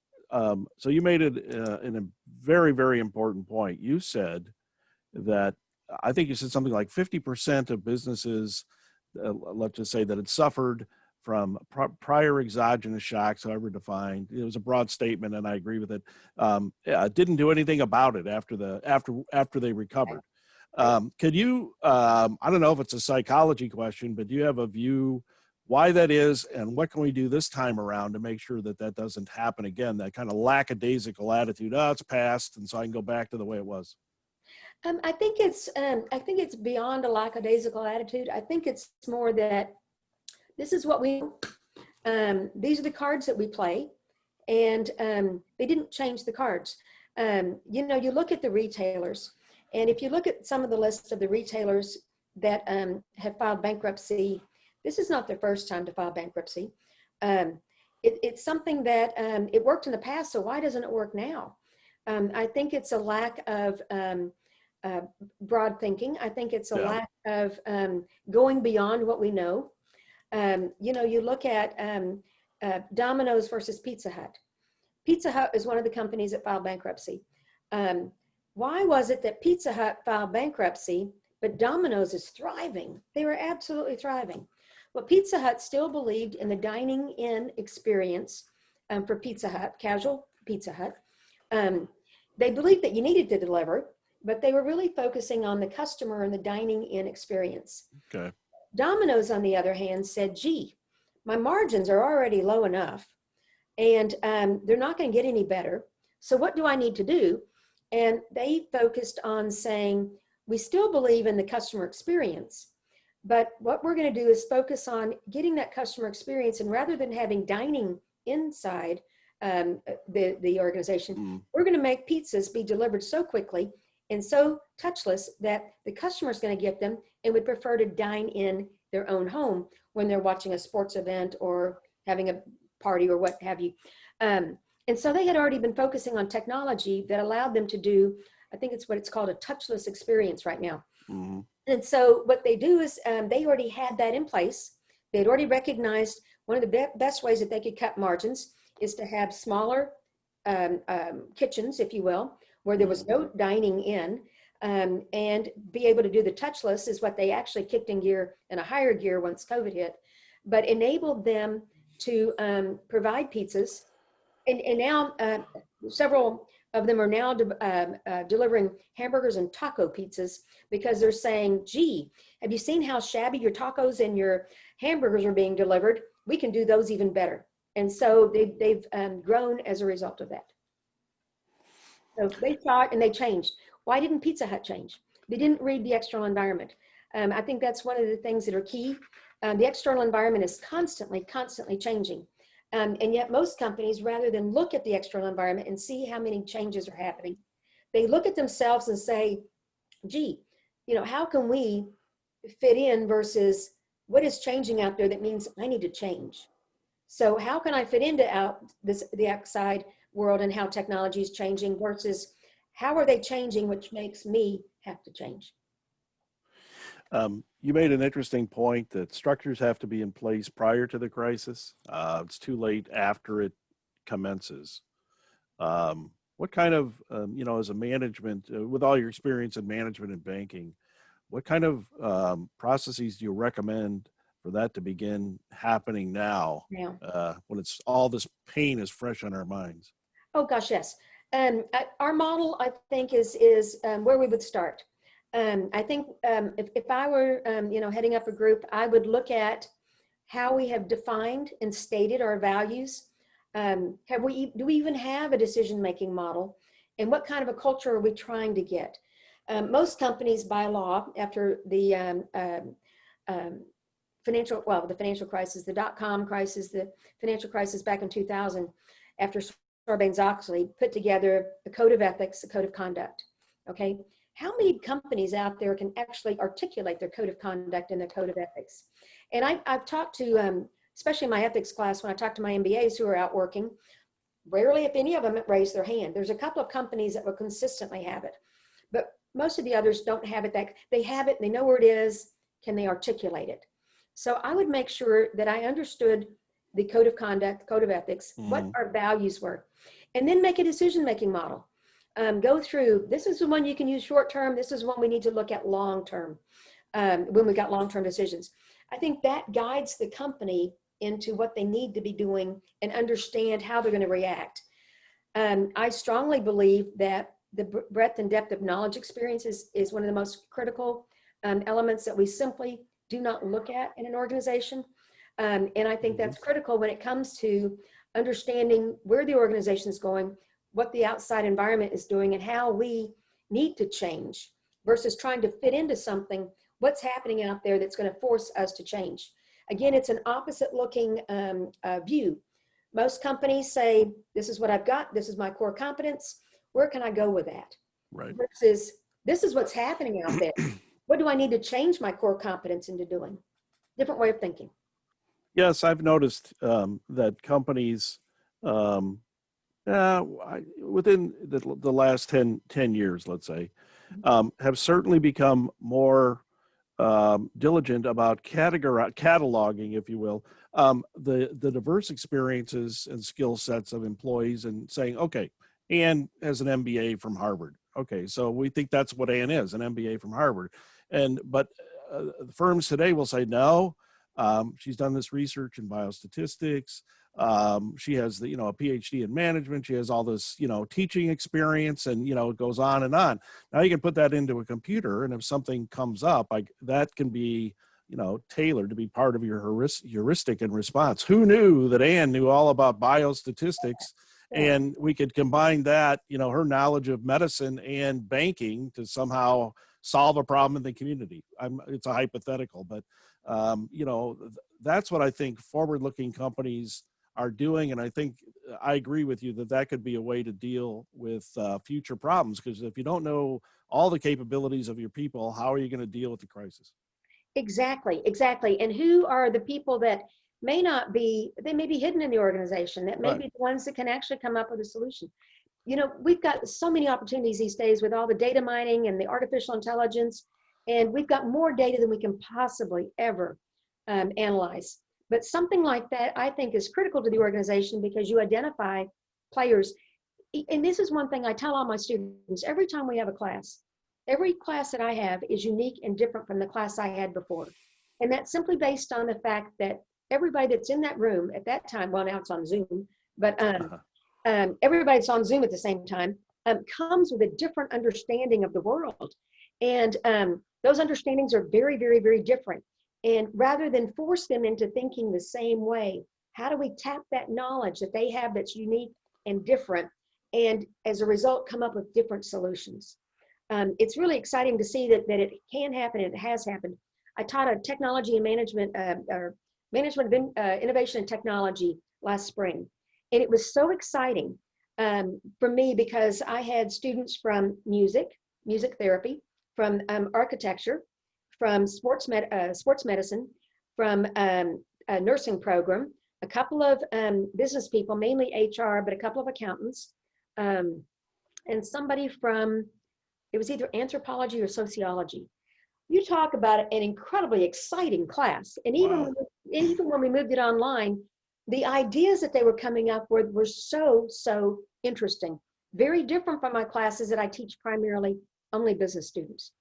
you made it in a very, very important point. You said that, I think you said something like 50% of businesses, let's just say, that had suffered from prior exogenous shocks, however defined. It was a broad statement, and I agree with it. Didn't do anything about it after they recovered. Could you, I don't know if it's a psychology question, but do you have a view why that is, and what can we do this time around to make sure that that doesn't happen again? That kind of lackadaisical attitude, oh, it's past, and so I can go back to the way it was. I think it's beyond a lackadaisical attitude. I think it's more that this is what these are the cards that we play, and they didn't change the cards. You look at the retailers, and if you look at some of the lists of the retailers that have filed bankruptcy, this is not their first time to file bankruptcy. It's something that it worked in the past, so why doesn't it work now? I think it's a lack of broad thinking. I think it's a lack of going beyond what we know. You look at Domino's versus Pizza Hut. Pizza Hut is one of the companies that filed bankruptcy. Why was it that Pizza Hut filed bankruptcy, but Domino's is thriving? They were absolutely thriving. Well, Pizza Hut still believed in the dining in experience for Pizza Hut, casual Pizza Hut. They believed that you needed to deliver, but they were really focusing on the customer and the dining in experience. Okay. Domino's, on the other hand, said, gee, my margins are already low enough, and they're not going to get any better. So what do I need to do? And they focused on saying, we still believe in the customer experience, but what we're going to do is focus on getting that customer experience. And rather than having dining inside the organization, we're going to make pizzas be delivered so quickly and so touchless that the customer is going to get them and would prefer to dine in their own home when they're watching a sports event or having a party or what have you. And so they had already been focusing on technology that allowed them to do, I think it's what it's called, a touchless experience right now. Mm-hmm. And so what they do is they already had that in place. They'd already recognized one of the best ways that they could cut margins is to have smaller kitchens, if you will, where there was no dining in, and be able to do the touchless is what they actually kicked in gear, in a higher gear once COVID hit, but enabled them to provide pizzas. And now several of them are now delivering hamburgers and taco pizzas because they're saying, gee, have you seen how shabby your tacos and your hamburgers are being delivered? We can do those even better. And so they've grown as a result of that. So they thought and they changed. Why didn't Pizza Hut change? They didn't read the external environment. I think that's one of the things that are key. The external environment is constantly changing. And yet most companies, rather than look at the external environment and see how many changes are happening, they look at themselves and say, gee, how can we fit in versus what is changing out there that means I need to change? So how can I fit into the outside world and how technology is changing versus how are they changing, which makes me have to change? You made an interesting point that structures have to be in place prior to the crisis. It's too late after it commences. What kind of, as a management, with all your experience in management and banking, what kind of processes do you recommend for that to begin happening now when it's all this pain is fresh on our minds? Oh gosh, yes. Our model, I think, is where we would start. I think if I were, heading up a group, I would look at how we have defined and stated our values. Do we even have a decision-making model? And what kind of a culture are we trying to get? Most companies by law, after the financial crisis, the dot-com crisis, the financial crisis back in 2000, after Sarbanes-Oxley, put together the code of ethics, the code of conduct, okay? How many companies out there can actually articulate their code of conduct and their code of ethics? And I've talked to, especially in my ethics class, when I talk to my MBAs who are out working, rarely, if any of them, raise their hand. There's a couple of companies that will consistently have it. But most of the others don't have it. That they have it, they know where it is. Can they articulate it? So I would make sure that I understood the code of conduct, code of ethics, what our values were, and then make a decision-making model. Go through, this is the one you can use short-term, this is one we need to look at long-term, when we got long-term decisions. I think that guides the company into what they need to be doing and understand how they're going to react. I strongly believe that the breadth and depth of knowledge experience is one of the most critical elements that we simply do not look at in an organization. And I think that's critical when it comes to understanding where the organization is going, what the outside environment is doing, and how we need to change versus trying to fit into something. What's happening out there that's going to force us to change? Again, it's an opposite looking view. Most companies say, this is what I've got, this is my core competence, where can I go with that? Right. Versus, this is what's happening out there. What do I need to change my core competence into doing? Different way of thinking. Yes, I've noticed that companies within the last 10 years, let's say, have certainly become more diligent about cataloging, if you will, the diverse experiences and skill sets of employees, and saying, okay, Ann has an MBA from Harvard. Okay, so we think that's what Ann is, an MBA from Harvard. But firms today will say, no, she's done this research in biostatistics. She has a PhD in management. She has all this, teaching experience, and, it goes on and on. Now you can put that into a computer, and if something comes up, that can be, tailored to be part of your heuristic and response. Who knew that Ann knew all about biostatistics? And we could combine that, her knowledge of medicine and banking to somehow solve a problem in the community. It's a hypothetical, but that's what I think forward-looking companies are doing. And I think I agree with you that could be a way to deal with future problems, because if you don't know all the capabilities of your people, how are you going to deal with the crisis? Exactly. And who are the people that may be hidden in the organization, that may be the ones that can actually come up with a solution? We've got so many opportunities these days with all the data mining and the artificial intelligence, and we've got more data than we can possibly ever analyze. But something like that, I think, is critical to the organization, because you identify players. And this is one thing I tell all my students every time we have a class. Every class that I have is unique and different from the class I had before. And that's simply based on the fact that everybody that's in that room at that time, well, now it's on Zoom, but everybody that's on Zoom at the same time comes with a different understanding of the world. And those understandings are very, very, very different. And rather than force them into thinking the same way, how do we tap that knowledge that they have that's unique and different, and as a result come up with different solutions? It's really exciting to see that it can happen, and it has happened. I taught a technology and management, or management of innovation and technology last spring. And it was so exciting for me, because I had students from music therapy, from architecture, from sports medicine, from a nursing program, a couple of business people, mainly HR, but a couple of accountants, and somebody from, it was either anthropology or sociology. You talk about an incredibly exciting class. And even when we moved it online, the ideas that they were coming up with were so interesting. Very different from my classes that I teach primarily only business students.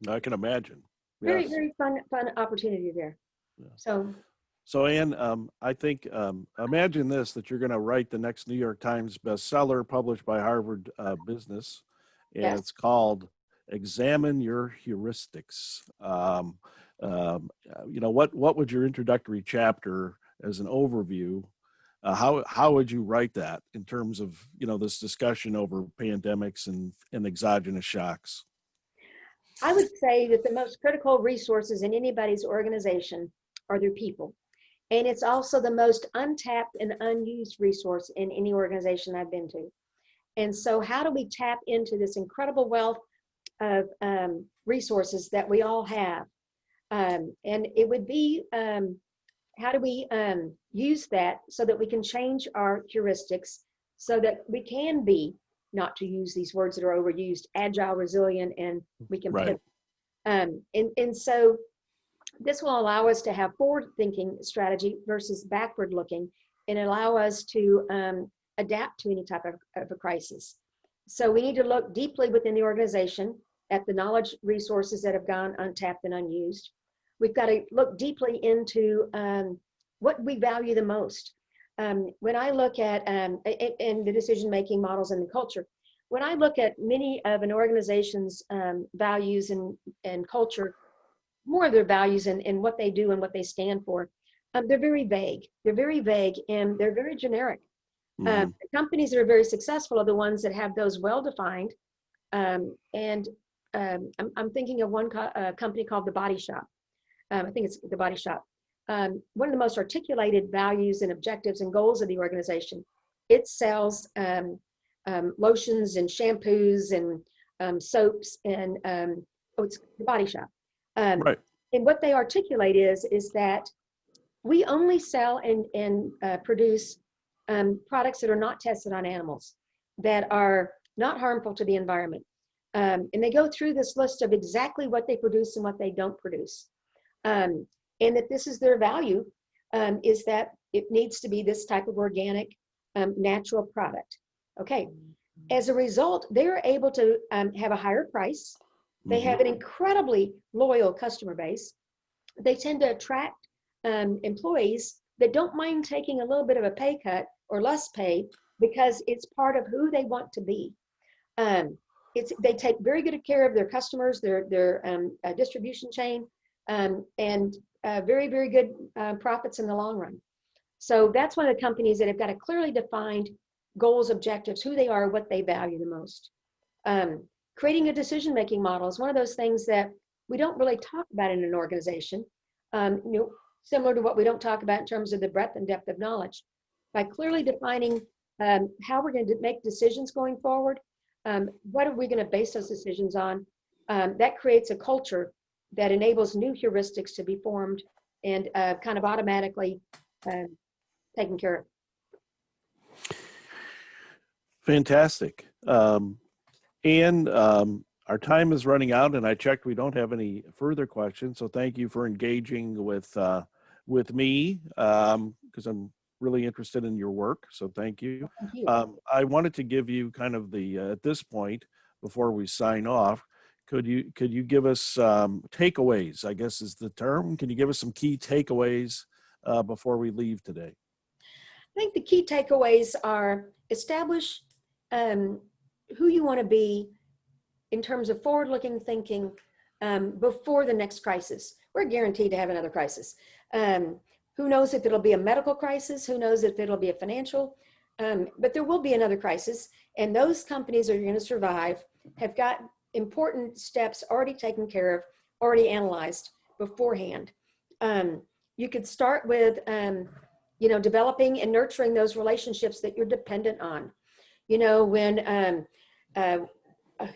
I can imagine. Very, very fun opportunity there. Yeah. So Ann, I think, imagine this, that you're going to write the next New York Times bestseller published by Harvard Business, and it's called Examine Your Heuristics. What would your introductory chapter, as an overview, how would you write that in terms of, this discussion over pandemics and exogenous shocks? I would say that the most critical resources in anybody's organization are their people. And it's also the most untapped and unused resource in any organization I've been to. And so how do we tap into this incredible wealth of resources that we all have? And it would be, how do we use that so that we can change our heuristics, so that we can be not to use these words that are overused, agile, resilient, and we can Right. pivot. And so this will allow us to have forward-thinking strategy versus backward-looking, and allow us to adapt to any type of a crisis. So we need to look deeply within the organization at the knowledge resources that have gone untapped and unused. We've got to look deeply into what we value the most. When I look at in the decision-making models and the culture, when I look at many of an organization's values and culture, more of their values and what they do and what they stand for, they're very vague. They're very vague and they're very generic. Mhm. The companies that are very successful are the ones that have those well-defined. And I'm thinking of one company called The Body Shop. I think it's The Body Shop. One of the most articulated values and objectives and goals of the organization. It sells lotions and shampoos and soaps and it's The Body Shop. Right. And what they articulate is that we only sell and produce products that are not tested on animals, that are not harmful to the environment. And they go through this list of exactly what they produce and what they don't produce. And that this is their value, is that it needs to be this type of organic, natural product. Okay. As a result, they're able to have a higher price. They have an incredibly loyal customer base. They tend to attract employees that don't mind taking a little bit of a pay cut or less pay because it's part of who they want to be. They take very good care of their customers, their distribution chain, and very, very good profits in the long run. So that's one of the companies that have got a clearly defined goals, objectives, who they are, what they value the most. Creating a decision-making model is one of those things that we don't really talk about in an organization, similar to what we don't talk about in terms of the breadth and depth of knowledge. By clearly defining how we're going to make decisions going forward, what are we going to base those decisions on, that creates a culture that enables new heuristics to be formed and kind of automatically taken care of. Fantastic. And our time is running out, and I checked we don't have any further questions. So thank you for engaging with me, because I'm really interested in your work. So thank you. Thank you. I wanted to give you kind of the at this point before we sign off. Could you give us takeaways? I guess is the term. Can you give us some key takeaways before we leave today? I think the key takeaways are establish who you want to be in terms of forward-looking thinking before the next crisis. We're guaranteed to have another crisis. Who knows if it'll be a medical crisis? Who knows if it'll be a financial? But there will be another crisis, and those companies that are going to survive have got important steps already taken care of, already analyzed beforehand. You could start with developing and nurturing those relationships that you're dependent on. When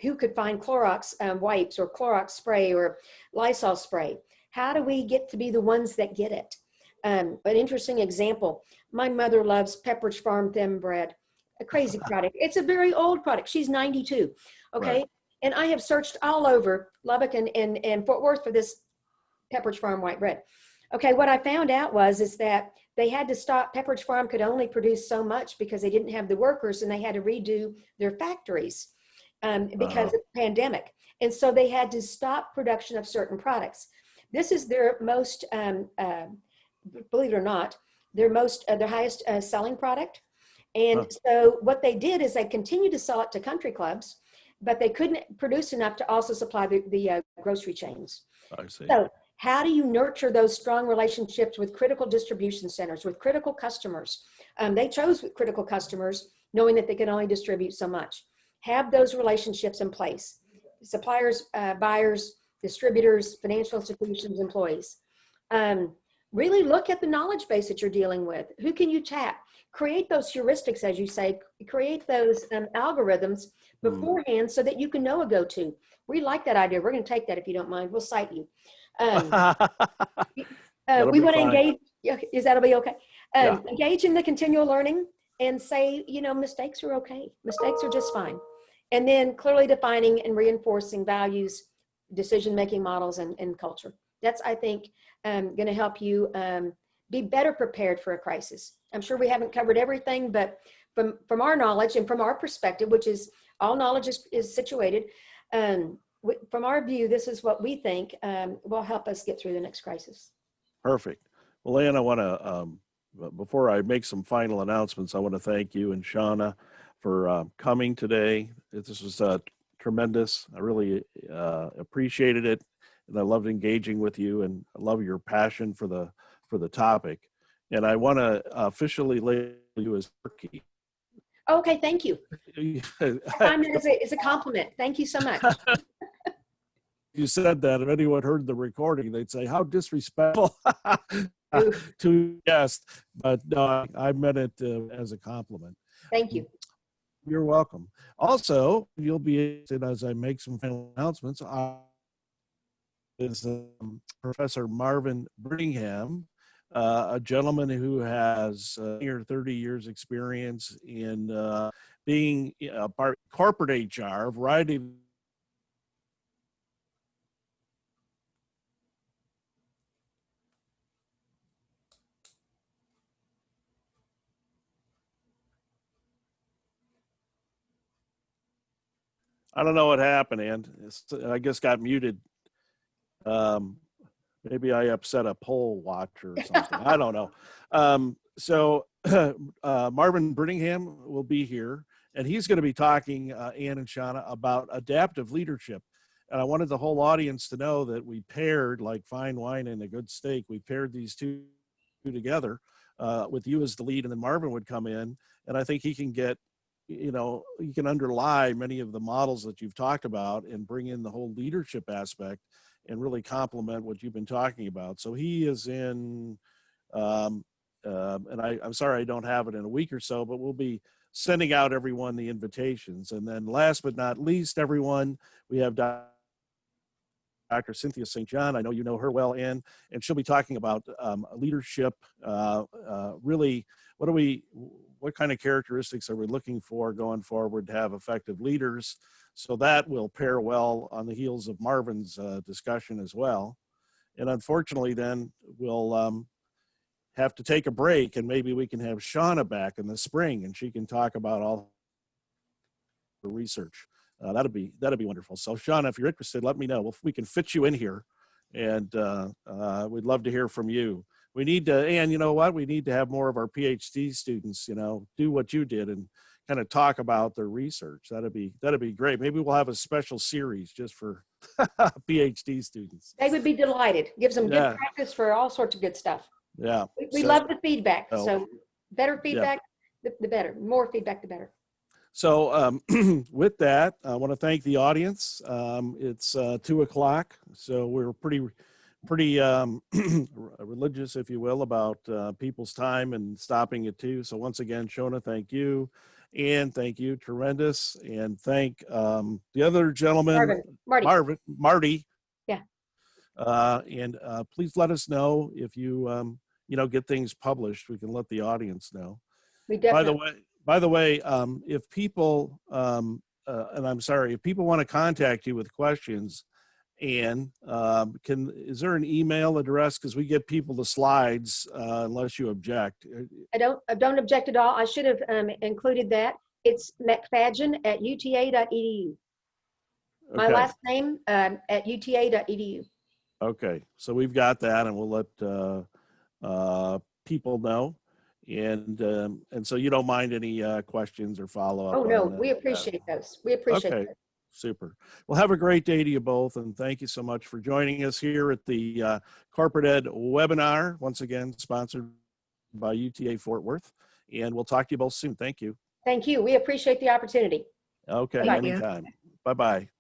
who could find Clorox wipes or Clorox spray or Lysol spray? How do we get to be the ones that get it? An interesting example, my mother loves Pepperidge Farm thin bread, a crazy product. It's a very old product. She's 92, okay? Right. And I have searched all over Lubbock and Fort Worth for this Pepperidge Farm white bread. Okay, what I found out is that they had to stop. Pepperidge Farm could only produce so much because they didn't have the workers, and they had to redo their factories because of the pandemic. And so they had to stop production of certain products. This is their most, believe it or not, their highest selling product. And so what they did is they continued to sell it to country clubs, but they couldn't produce enough to also supply the grocery chains. I see. So how do you nurture those strong relationships with critical distribution centers, with critical customers? They chose critical customers knowing that they could only distribute so much. Have those relationships in place. Suppliers, buyers, distributors, financial institutions, employees. Really look at the knowledge base that you're dealing with. Who can you tap? Create those heuristics, as you say, create those algorithms beforehand so that you can know a go-to. We like that idea. We're going to take that if you don't mind. We'll cite you. We want to engage. Is that'll be okay? Yeah. Engage in the continual learning. and say, you know, mistakes are okay. Mistakes are just fine. And then clearly defining and reinforcing values, decision-making models, and culture. That's, I think, going to help you be better prepared for a crisis. I'm sure we haven't covered everything, but from our knowledge and from our perspective, which is all knowledge is situated, from our view, this is what we think will help us get through the next crisis. Perfect. Well, Ann, I want to, before I make some final announcements, I want to thank you and Shauna for coming today. This was tremendous. I really appreciated it, and I loved engaging with you, and I love your passion for the topic. And I want to officially label you as Turkey. Okay, thank you. I find that as a compliment. Thank you so much. You said that if anyone heard the recording, they'd say, how disrespectful to a guest. But no, I meant it as a compliment. Thank you. You're welcome. Also, you'll be interested as I make some final announcements. Is Professor Marvin Brittingham, a gentleman who has near 30 years experience in being a part corporate HR, a variety of I don't know what happened, and I guess got muted. Maybe I upset a poll watcher or something. I don't know. So Marvin Brittingham will be here, and he's going to be talking, Ann and Shauna, about adaptive leadership. And I wanted the whole audience to know that we paired, like fine wine and a good steak, we paired these two together with you as the lead, and then Marvin would come in, and I think he can get, you know, you can underlie many of the models that you've talked about and bring in the whole leadership aspect and really complement what you've been talking about. So he is in, and I'm sorry I don't have it in a week or so, but we'll be sending out everyone the invitations. And then last but not least, everyone, we have Dr. Cynthia St. John. I know you know her well, Ann, and she'll be talking about leadership. Really, what kind of characteristics are we looking for going forward to have effective leaders? So that will pair well on the heels of Marvin's discussion as well. And unfortunately, then we'll have to take a break, and maybe we can have Shauna back in the spring, and she can talk about all the research. That'd be wonderful. So Shauna, if you're interested, let me know. We can fit you in here, and we'd love to hear from you. We need to, and you know what? We need to have more of our PhD students, you know, do what you did and kind of talk about their research. That'd be great. Maybe we'll have a special series just for PhD students. They would be delighted. Gives them good practice for all sorts of good stuff. Yeah. We love the feedback. So better feedback, the better. More feedback, the better. So with that, I want to thank the audience. It's 2:00, so we're pretty religious, if you will, about people's time and stopping at 2. So once again, Shona, thank you. And thank you, tremendous. And thank the other gentleman, Marty. Yeah. And please let us know if you, get things published. We can let the audience know. We definitely. By the way, if people, and I'm sorry, if people want to contact you with questions, Ann, is there an email address? Because we get people the slides unless you object. I don't object at all. I should have included that. It's McFadyen@uta.edu. Okay. My last name at uta.edu. Okay, so we've got that, and we'll let people know. And so you don't mind any questions or follow-up? Oh, no, we appreciate those. We appreciate those. Super. Well, have a great day to you both, and thank you so much for joining us here at the Corporate Ed webinar, once again sponsored by UTA Fort Worth, and we'll talk to you both soon. Thank you. Thank you. We appreciate the opportunity. Okay, anytime. Bye-bye.